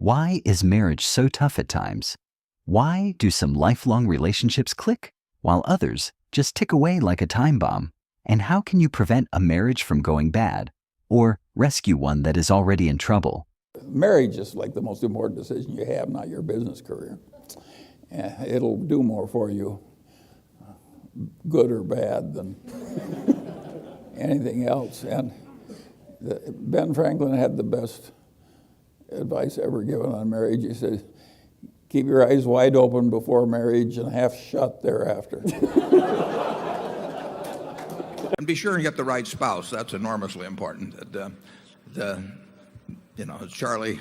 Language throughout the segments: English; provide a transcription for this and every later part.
Why is marriage so tough at times? Why do some lifelong relationships click, while others just tick away like a time bomb? And how can you prevent a marriage from going bad, or rescue one that is already in trouble? Marriage is like the most important decision you have, not your business career. It'll do more for you, good or bad, than anything else. And Ben Franklin had the best advice ever given on marriage. He said, keep your eyes wide open before marriage and half shut thereafter. And be sure and get the right spouse. That's enormously important. As Charlie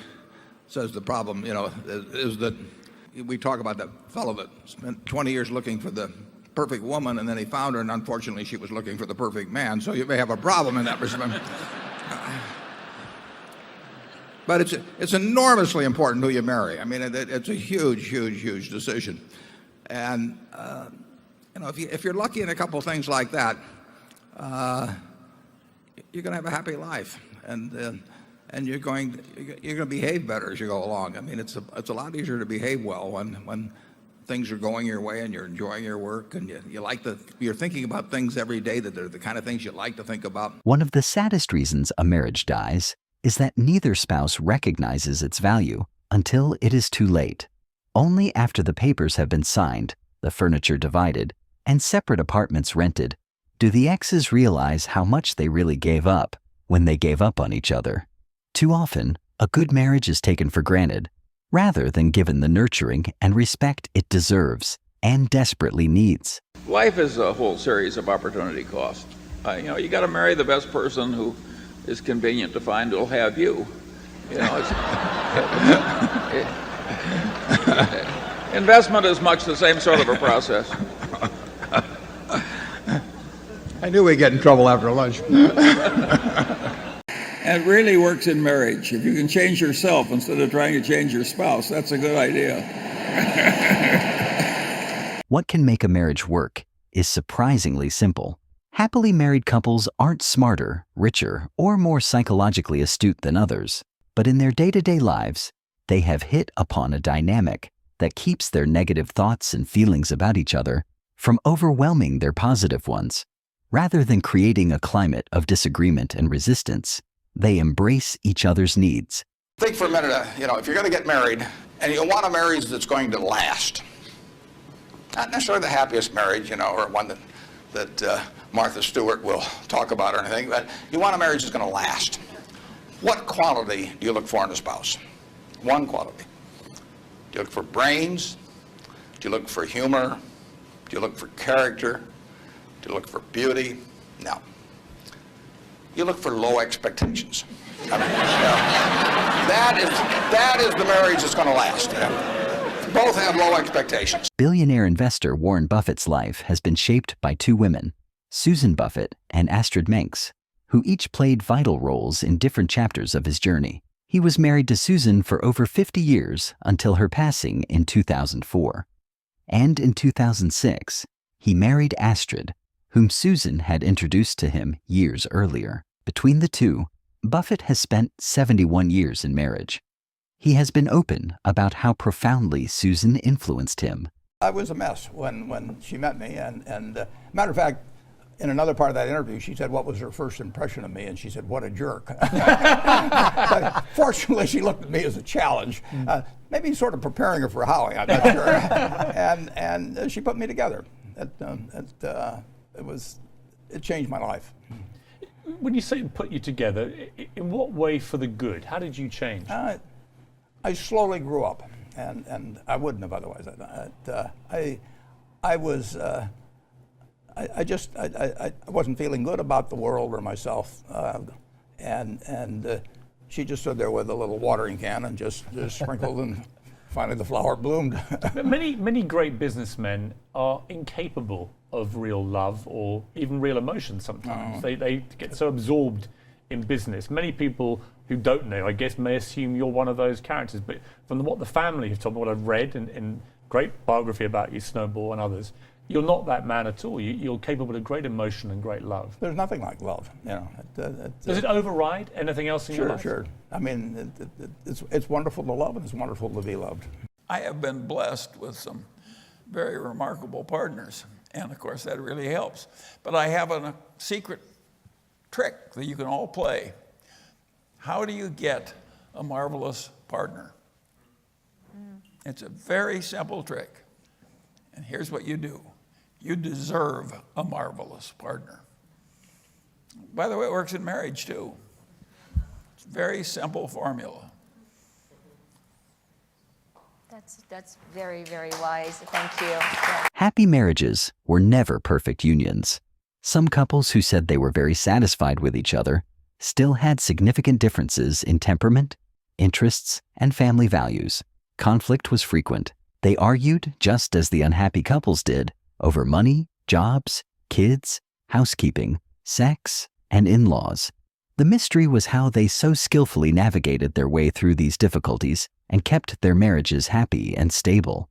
says, the problem, is that we talk about that fellow that spent 20 years looking for the perfect woman, and then he found her, and unfortunately she was looking for the perfect man. So you may have a problem in that respect. But it's enormously important who you marry. I mean, it's a huge decision. And if you're lucky in a couple of things like that, you're going to have a happy life, and you're going to behave better as you go along. I mean, it's a lot easier to behave well when things are going your way and you're enjoying your work, and you're thinking about things every day that are the kind of things you like to think about. One of the saddest reasons a marriage dies is that neither spouse recognizes its value until it is too late. Only after the papers have been signed, the furniture divided, and separate apartments rented, do the exes realize how much they really gave up when they gave up on each other. Too often, a good marriage is taken for granted, rather than given the nurturing and respect it deserves and desperately needs. Life is a whole series of opportunity costs. You got to marry the best person who is convenient to find who'll have you. Investment is much the same sort of a process. I knew we'd get in trouble after lunch. And it really works in marriage. If you can change yourself instead of trying to change your spouse, that's a good idea. What can make a marriage work is surprisingly simple. Happily married couples aren't smarter, richer, or more psychologically astute than others, but in their day-to-day lives, they have hit upon a dynamic that keeps their negative thoughts and feelings about each other from overwhelming their positive ones. Rather than creating a climate of disagreement and resistance, they embrace each other's needs. Think for a minute, if you're going to get married, and you want a marriage that's going to last, not necessarily the happiest marriage, or one that Martha Stewart will talk about or anything, but you want a marriage that's going to last. What quality do you look for in a spouse? One quality. Do you look for brains? Do you look for humor? Do you look for character? Do you look for beauty? No. You look for low expectations. That is the marriage that's going to last. Both have low expectations. Billionaire investor Warren Buffett's life has been shaped by two women, Susan Buffett and Astrid Menks, who each played vital roles in different chapters of his journey. He was married to Susan for over 50 years until her passing in 2004. And in 2006, he married Astrid, whom Susan had introduced to him years earlier. Between the two, Buffett has spent 71 years in marriage. He has been open about how profoundly Susan influenced him. I was a mess when she met me, and matter of fact, in another part of that interview, she said, what was her first impression of me? And she said, what a jerk. But fortunately, she looked at me as a challenge, maybe sort of preparing her for Howie, I'm not sure. And she put me together. It changed my life. When you say put you together, in what way for the good? How did you change? I slowly grew up, and I wouldn't have otherwise. I wasn't feeling good about the world or myself, and she just stood there with a little watering can and just sprinkled, and finally the flower bloomed. Many great businessmen are incapable of real love or even real emotion sometimes. They get so absorbed in business. Many people who don't know, I guess, may assume you're one of those characters, but from what the family have told me, what I've read in great biography about you, Snowball and others, you're not that man at all. You're capable of great emotion and great love. There's nothing like love, Does it override anything else in your life? Sure. I mean, it's wonderful to love, and it's wonderful to be loved. I have been blessed with some very remarkable partners, and of course that really helps. But I have a secret trick that you can all play. How do you get a marvelous partner? It's a very simple trick. And here's what you do. You deserve a marvelous partner. By the way, it works in marriage too. It's a very simple formula. That's very, very wise. Thank you. Yeah. Happy marriages were never perfect unions. Some couples who said they were very satisfied with each other still had significant differences in temperament, interests, and family values. Conflict was frequent. They argued, just as the unhappy couples did, over money, jobs, kids, housekeeping, sex, and in-laws. The mystery was how they so skillfully navigated their way through these difficulties and kept their marriages happy and stable.